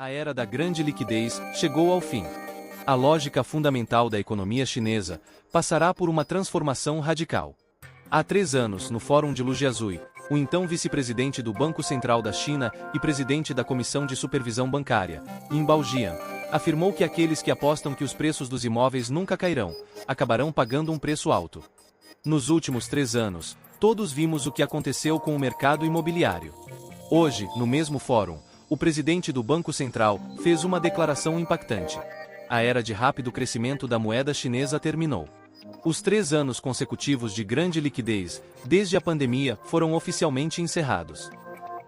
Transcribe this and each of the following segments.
A era da grande liquidez chegou ao fim. A lógica fundamental da economia chinesa passará por uma transformação radical. Há 3 anos, no Fórum de Lujiazui, o então vice-presidente do Banco Central da China e presidente da Comissão de Supervisão Bancária, Yin Baojian, afirmou que aqueles que apostam que os preços dos imóveis nunca cairão, acabarão pagando um preço alto. Nos últimos 3 anos, todos vimos o que aconteceu com o mercado imobiliário. Hoje, no mesmo fórum, o presidente do Banco Central fez uma declaração impactante. A era de rápido crescimento da moeda chinesa terminou. Os 3 anos consecutivos de grande liquidez, desde a pandemia, foram oficialmente encerrados.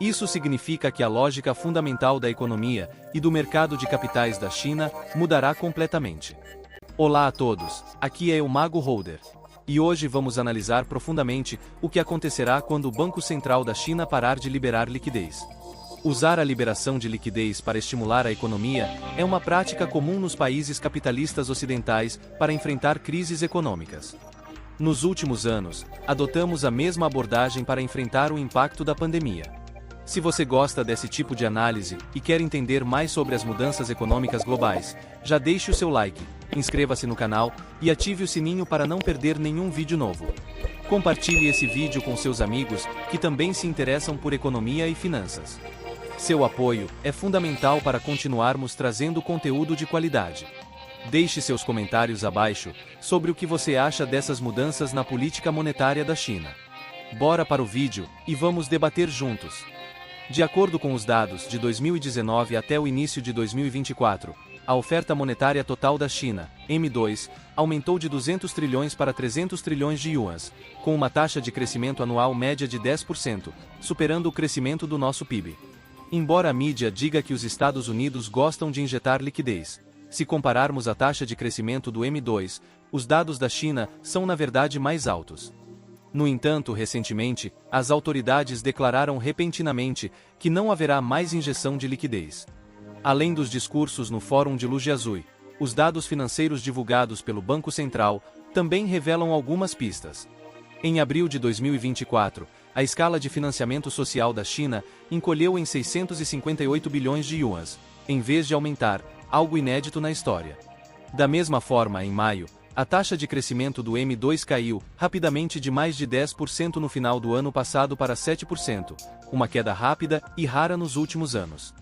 Isso significa que a lógica fundamental da economia e do mercado de capitais da China mudará completamente. Olá a todos, aqui é o Mago Holder. E hoje vamos analisar profundamente o que acontecerá quando o Banco Central da China parar de liberar liquidez. Usar a liberação de liquidez para estimular a economia é uma prática comum nos países capitalistas ocidentais para enfrentar crises econômicas. Nos últimos anos, adotamos a mesma abordagem para enfrentar o impacto da pandemia. Se você gosta desse tipo de análise e quer entender mais sobre as mudanças econômicas globais, já deixe o seu like, inscreva-se no canal e ative o sininho para não perder nenhum vídeo novo. Compartilhe esse vídeo com seus amigos que também se interessam por economia e finanças. Seu apoio é fundamental para continuarmos trazendo conteúdo de qualidade. Deixe seus comentários abaixo sobre o que você acha dessas mudanças na política monetária da China. Bora para o vídeo e vamos debater juntos. De acordo com os dados de 2019 até o início de 2024, a oferta monetária total da China, M2, aumentou de 200 trilhões para 300 trilhões de yuans, com uma taxa de crescimento anual média de 10%, superando o crescimento do nosso PIB. Embora a mídia diga que os Estados Unidos gostam de injetar liquidez, se compararmos a taxa de crescimento do M2, os dados da China são na verdade mais altos. No entanto, recentemente, as autoridades declararam repentinamente que não haverá mais injeção de liquidez. Além dos discursos no Fórum de Lujiazui, os dados financeiros divulgados pelo Banco Central também revelam algumas pistas. Em abril de 2024, a escala de financiamento social da China encolheu em 658 bilhões de yuans, em vez de aumentar, algo inédito na história. Da mesma forma, em maio, a taxa de crescimento do M2 caiu rapidamente de mais de 10% no final do ano passado para 7%, uma queda rápida e rara nos últimos anos.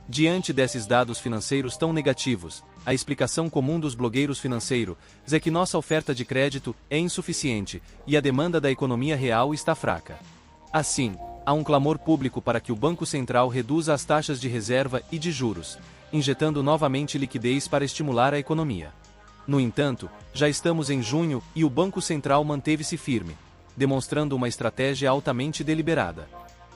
Diante desses dados financeiros tão negativos, a explicação comum dos blogueiros financeiros é que nossa oferta de crédito é insuficiente e a demanda da economia real está fraca. Assim, há um clamor público para que o Banco Central reduza as taxas de reserva e de juros, injetando novamente liquidez para estimular a economia. No entanto, já estamos em junho e o Banco Central manteve-se firme, demonstrando uma estratégia altamente deliberada.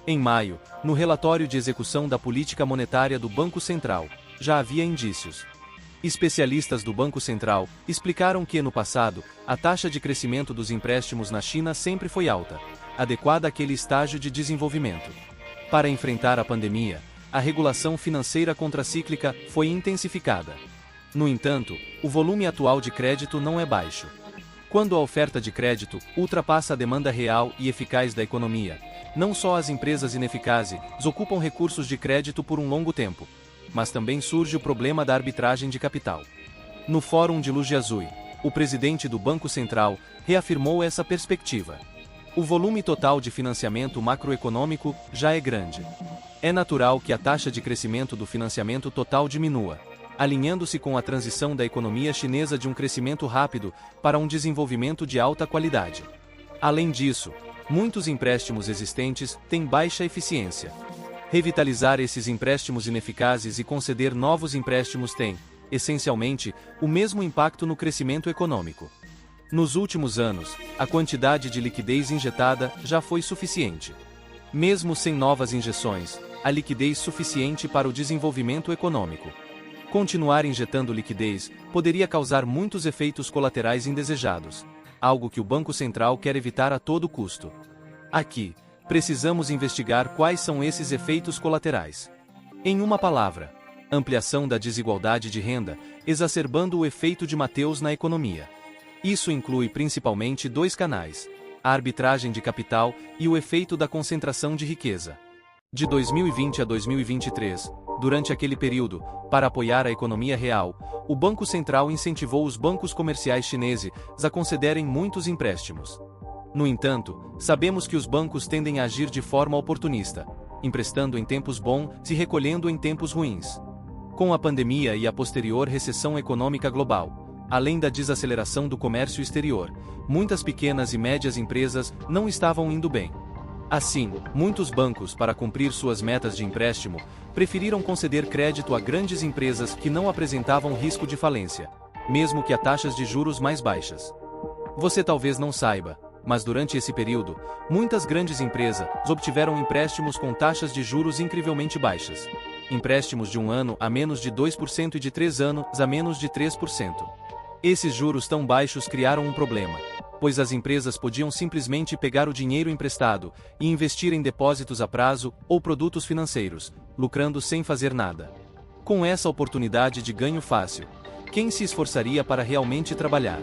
Em maio, no relatório de execução da política monetária do Banco Central, já havia indícios. Especialistas do Banco Central explicaram que, no passado, a taxa de crescimento dos empréstimos na China sempre foi alta, adequada àquele estágio de desenvolvimento. Para enfrentar a pandemia, a regulação financeira contracíclica foi intensificada. No entanto, o volume atual de crédito não é baixo. Quando a oferta de crédito ultrapassa a demanda real e eficaz da economia, não só as empresas ineficazes ocupam recursos de crédito por um longo tempo, mas também surge o problema da arbitragem de capital. No Fórum de Lujiazui, o presidente do Banco Central reafirmou essa perspectiva. O volume total de financiamento macroeconômico já é grande. É natural que a taxa de crescimento do financiamento total diminua, alinhando-se com a transição da economia chinesa de um crescimento rápido para um desenvolvimento de alta qualidade. Além disso, muitos empréstimos existentes têm baixa eficiência. Revitalizar esses empréstimos ineficazes e conceder novos empréstimos tem, essencialmente, o mesmo impacto no crescimento econômico. Nos últimos anos, a quantidade de liquidez injetada já foi suficiente. Mesmo sem novas injeções, há liquidez suficiente para o desenvolvimento econômico. Continuar injetando liquidez poderia causar muitos efeitos colaterais indesejados, algo que o Banco Central quer evitar a todo custo. Aqui, precisamos investigar quais são esses efeitos colaterais. Em uma palavra, ampliação da desigualdade de renda, exacerbando o efeito de Mateus na economia. Isso inclui principalmente 2 canais: a arbitragem de capital e o efeito da concentração de riqueza. De 2020 a 2023, Durante aquele período, para apoiar a economia real, o Banco Central incentivou os bancos comerciais chineses a concederem muitos empréstimos. No entanto, sabemos que os bancos tendem a agir de forma oportunista, emprestando em tempos bons e recolhendo em tempos ruins. Com a pandemia e a posterior recessão econômica global, além da desaceleração do comércio exterior, muitas pequenas e médias empresas não estavam indo bem. Assim, muitos bancos, para cumprir suas metas de empréstimo, preferiram conceder crédito a grandes empresas que não apresentavam risco de falência, mesmo que a taxas de juros mais baixas. Você talvez não saiba, mas durante esse período, muitas grandes empresas obtiveram empréstimos com taxas de juros incrivelmente baixas. Empréstimos de 1 ano a menos de 2% e de 3 anos a menos de 3%. Esses juros tão baixos criaram um problema, pois as empresas podiam simplesmente pegar o dinheiro emprestado e investir em depósitos a prazo ou produtos financeiros, lucrando sem fazer nada. Com essa oportunidade de ganho fácil, quem se esforçaria para realmente trabalhar?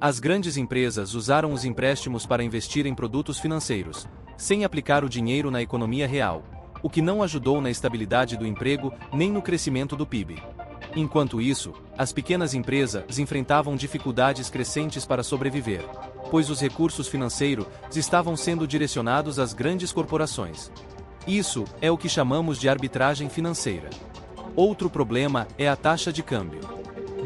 As grandes empresas usaram os empréstimos para investir em produtos financeiros, sem aplicar o dinheiro na economia real, o que não ajudou na estabilidade do emprego nem no crescimento do PIB. Enquanto isso, as pequenas empresas enfrentavam dificuldades crescentes para sobreviver, pois os recursos financeiros estavam sendo direcionados às grandes corporações. Isso é o que chamamos de arbitragem financeira. Outro problema é a taxa de câmbio.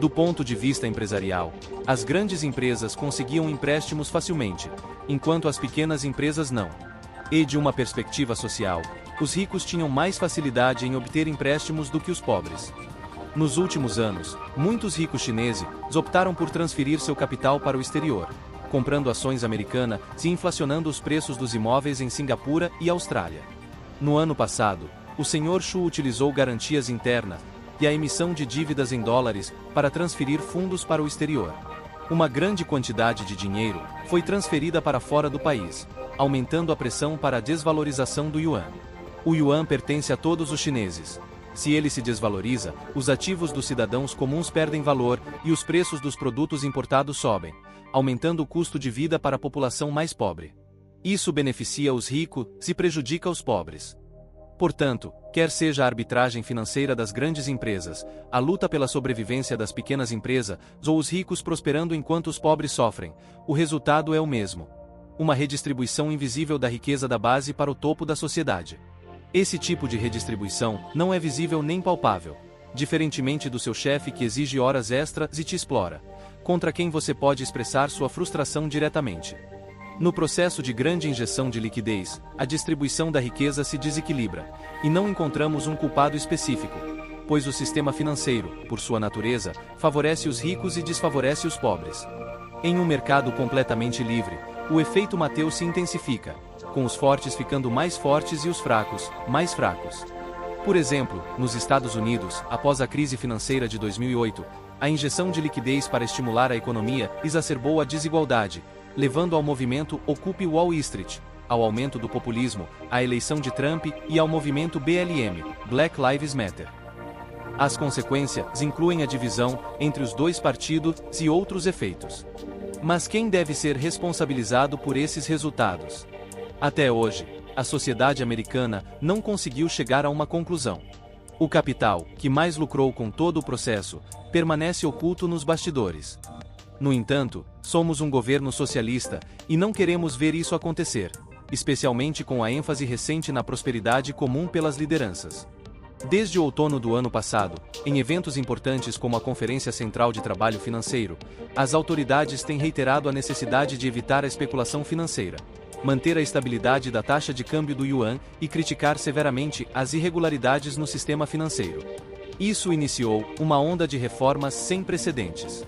Do ponto de vista empresarial, as grandes empresas conseguiam empréstimos facilmente, enquanto as pequenas empresas não. E de uma perspectiva social, os ricos tinham mais facilidade em obter empréstimos do que os pobres. Nos últimos anos, muitos ricos chineses optaram por transferir seu capital para o exterior, comprando ações americanas e inflacionando os preços dos imóveis em Singapura e Austrália. No ano passado, o Sr. Xu utilizou garantias internas e a emissão de dívidas em dólares para transferir fundos para o exterior. Uma grande quantidade de dinheiro foi transferida para fora do país, aumentando a pressão para a desvalorização do yuan. O yuan pertence a todos os chineses. Se ele se desvaloriza, os ativos dos cidadãos comuns perdem valor e os preços dos produtos importados sobem, aumentando o custo de vida para a população mais pobre. Isso beneficia os ricos e prejudica os pobres. Portanto, quer seja a arbitragem financeira das grandes empresas, a luta pela sobrevivência das pequenas empresas ou os ricos prosperando enquanto os pobres sofrem, o resultado é o mesmo: uma redistribuição invisível da riqueza da base para o topo da sociedade. Esse tipo de redistribuição não é visível nem palpável, diferentemente do seu chefe que exige horas extras e te explora, contra quem você pode expressar sua frustração diretamente. No processo de grande injeção de liquidez, a distribuição da riqueza se desequilibra, e não encontramos um culpado específico, pois o sistema financeiro, por sua natureza, favorece os ricos e desfavorece os pobres. Em um mercado completamente livre, o efeito Mateu se intensifica, com os fortes ficando mais fortes e os fracos, mais fracos. Por exemplo, nos Estados Unidos, após a crise financeira de 2008, a injeção de liquidez para estimular a economia exacerbou a desigualdade, levando ao movimento Occupy Wall Street, ao aumento do populismo, à eleição de Trump e ao movimento BLM, Black Lives Matter. As consequências incluem a divisão entre os dois partidos e outros efeitos. Mas quem deve ser responsabilizado por esses resultados? Até hoje, a sociedade americana não conseguiu chegar a uma conclusão. O capital, que mais lucrou com todo o processo, permanece oculto nos bastidores. No entanto, somos um governo socialista e não queremos ver isso acontecer, especialmente com a ênfase recente na prosperidade comum pelas lideranças. Desde o outono do ano passado, em eventos importantes como a Conferência Central de Trabalho Financeiro, as autoridades têm reiterado a necessidade de evitar a especulação financeira, manter a estabilidade da taxa de câmbio do yuan e criticar severamente as irregularidades no sistema financeiro. Isso iniciou uma onda de reformas sem precedentes.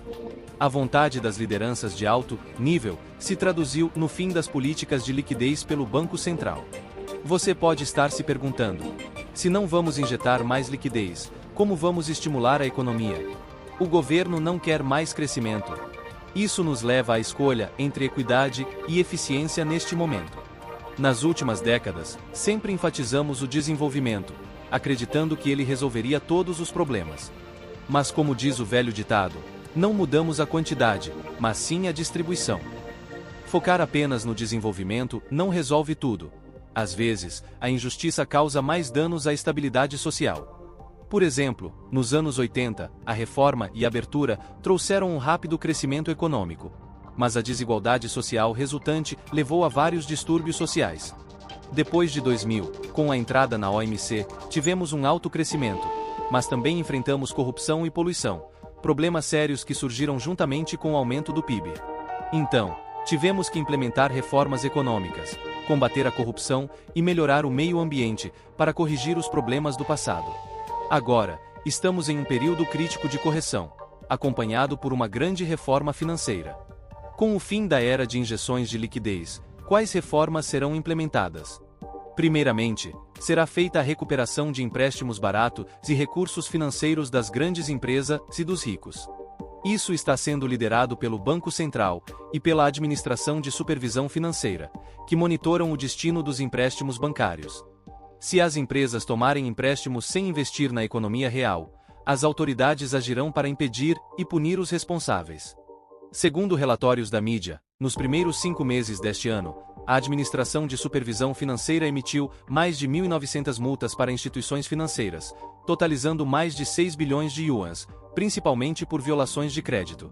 A vontade das lideranças de alto nível se traduziu no fim das políticas de liquidez pelo Banco Central. Você pode estar se perguntando: se não vamos injetar mais liquidez, como vamos estimular a economia? O governo não quer mais crescimento. Isso nos leva à escolha entre equidade e eficiência neste momento. Nas últimas décadas, sempre enfatizamos o desenvolvimento, acreditando que ele resolveria todos os problemas. Mas como diz o velho ditado, não mudamos a quantidade, mas sim a distribuição. Focar apenas no desenvolvimento não resolve tudo. Às vezes, a injustiça causa mais danos à estabilidade social. Por exemplo, nos anos 80, a reforma e a abertura trouxeram um rápido crescimento econômico, mas a desigualdade social resultante levou a vários distúrbios sociais. Depois de 2000, com a entrada na OMC, tivemos um alto crescimento, mas também enfrentamos corrupção e poluição, problemas sérios que surgiram juntamente com o aumento do PIB. Então, tivemos que implementar reformas econômicas, combater a corrupção e melhorar o meio ambiente para corrigir os problemas do passado. Agora, estamos em um período crítico de correção, acompanhado por uma grande reforma financeira. Com o fim da era de injeções de liquidez, quais reformas serão implementadas? Primeiramente, será feita a recuperação de empréstimos baratos e recursos financeiros das grandes empresas e dos ricos. Isso está sendo liderado pelo Banco Central e pela Administração de Supervisão Financeira, que monitoram o destino dos empréstimos bancários. Se as empresas tomarem empréstimos sem investir na economia real, as autoridades agirão para impedir e punir os responsáveis. Segundo relatórios da mídia, nos primeiros 5 meses deste ano, a Administração de Supervisão Financeira emitiu mais de 1.900 multas para instituições financeiras, totalizando mais de 6 bilhões de yuans, principalmente por violações de crédito.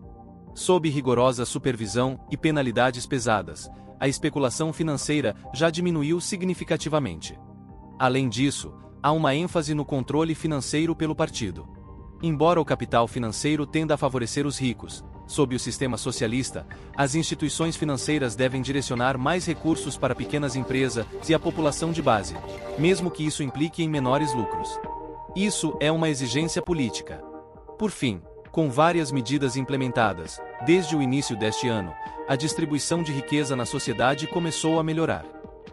Sob rigorosa supervisão e penalidades pesadas, a especulação financeira já diminuiu significativamente. Além disso, há uma ênfase no controle financeiro pelo partido. Embora o capital financeiro tenda a favorecer os ricos, sob o sistema socialista, as instituições financeiras devem direcionar mais recursos para pequenas empresas e a população de base, mesmo que isso implique em menores lucros. Isso é uma exigência política. Por fim, com várias medidas implementadas, desde o início deste ano, a distribuição de riqueza na sociedade começou a melhorar.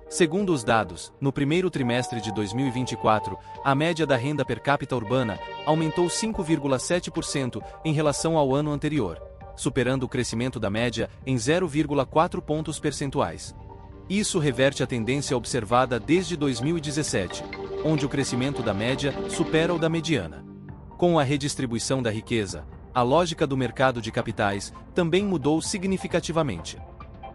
Segundo os dados, no primeiro trimestre de 2024, a média da renda per capita urbana aumentou 5,7% em relação ao ano anterior, superando o crescimento da média em 0,4 pontos percentuais. Isso reverte a tendência observada desde 2017, onde o crescimento da média supera o da mediana. Com a redistribuição da riqueza, a lógica do mercado de capitais também mudou significativamente.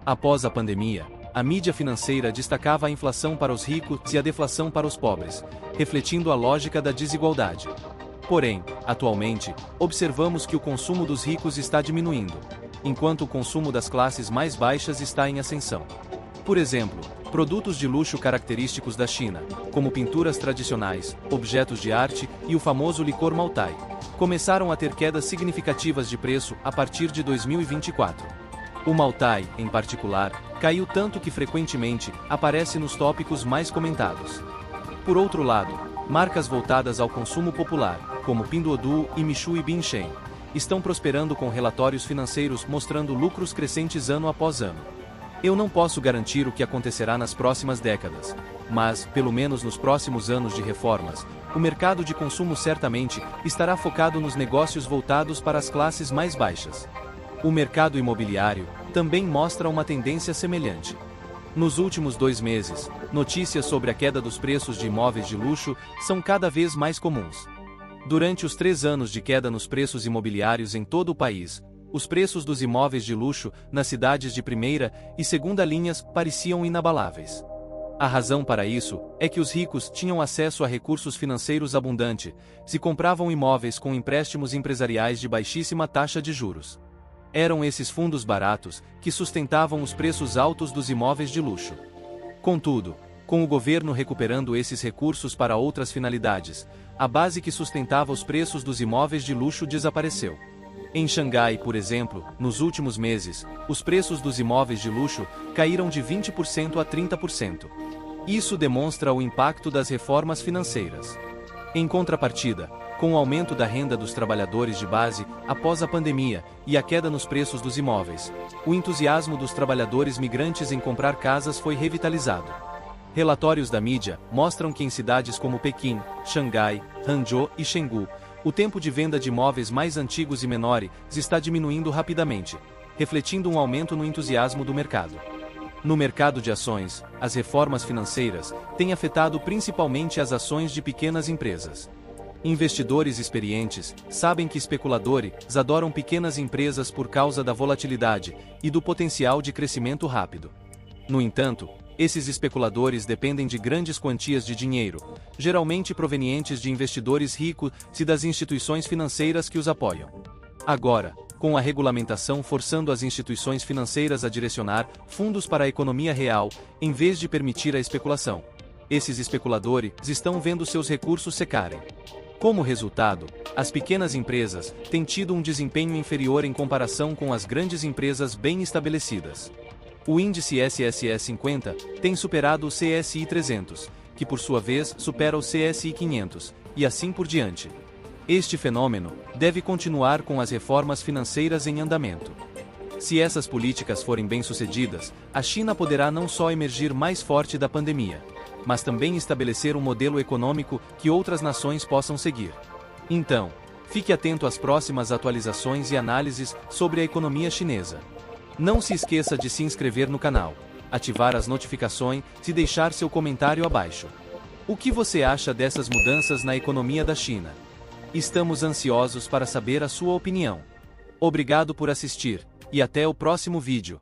Após a pandemia, a mídia financeira destacava a inflação para os ricos e a deflação para os pobres, refletindo a lógica da desigualdade. Porém, atualmente, observamos que o consumo dos ricos está diminuindo, enquanto o consumo das classes mais baixas está em ascensão. Por exemplo, produtos de luxo característicos da China, como pinturas tradicionais, objetos de arte e o famoso licor Moutai, começaram a ter quedas significativas de preço a partir de 2024. O Moutai, em particular, caiu tanto que frequentemente aparece nos tópicos mais comentados. Por outro lado, marcas voltadas ao consumo popular, como Pinduoduo e Michoui Binshen, estão prosperando com relatórios financeiros mostrando lucros crescentes ano após ano. Eu não posso garantir o que acontecerá nas próximas décadas, mas, pelo menos nos próximos anos de reformas, o mercado de consumo certamente estará focado nos negócios voltados para as classes mais baixas. O mercado imobiliário também mostra uma tendência semelhante. Nos últimos 2 meses, notícias sobre a queda dos preços de imóveis de luxo são cada vez mais comuns. Durante os 3 anos de queda nos preços imobiliários em todo o país, os preços dos imóveis de luxo nas cidades de primeira e segunda linhas pareciam inabaláveis. A razão para isso é que os ricos tinham acesso a recursos financeiros abundantes e compravam imóveis com empréstimos empresariais de baixíssima taxa de juros. Eram esses fundos baratos que sustentavam os preços altos dos imóveis de luxo. Contudo, com o governo recuperando esses recursos para outras finalidades, a base que sustentava os preços dos imóveis de luxo desapareceu. Em Xangai, por exemplo, nos últimos meses, os preços dos imóveis de luxo caíram de 20% a 30%. Isso demonstra o impacto das reformas financeiras. Em contrapartida, com o aumento da renda dos trabalhadores de base após a pandemia e a queda nos preços dos imóveis, o entusiasmo dos trabalhadores migrantes em comprar casas foi revitalizado. Relatórios da mídia mostram que em cidades como Pequim, Xangai, Hangzhou e Chengdu, o tempo de venda de imóveis mais antigos e menores está diminuindo rapidamente, refletindo um aumento no entusiasmo do mercado. No mercado de ações, as reformas financeiras têm afetado principalmente as ações de pequenas empresas. Investidores experientes sabem que especuladores adoram pequenas empresas por causa da volatilidade e do potencial de crescimento rápido. No entanto, Esses especuladores dependem de grandes quantias de dinheiro, geralmente provenientes de investidores ricos e das instituições financeiras que os apoiam. Agora, com a regulamentação forçando as instituições financeiras a direcionar fundos para a economia real, em vez de permitir a especulação, esses especuladores estão vendo seus recursos secarem. Como resultado, as pequenas empresas têm tido um desempenho inferior em comparação com as grandes empresas bem estabelecidas. O índice SSE 50 tem superado o CSI 300, que por sua vez supera o CSI 500, e assim por diante. Este fenômeno deve continuar com as reformas financeiras em andamento. Se essas políticas forem bem-sucedidas, a China poderá não só emergir mais forte da pandemia, mas também estabelecer um modelo econômico que outras nações possam seguir. Então, fique atento às próximas atualizações e análises sobre a economia chinesa. Não se esqueça de se inscrever no canal, ativar as notificações e deixar seu comentário abaixo. O que você acha dessas mudanças na economia da China? Estamos ansiosos para saber a sua opinião. Obrigado por assistir, e até o próximo vídeo.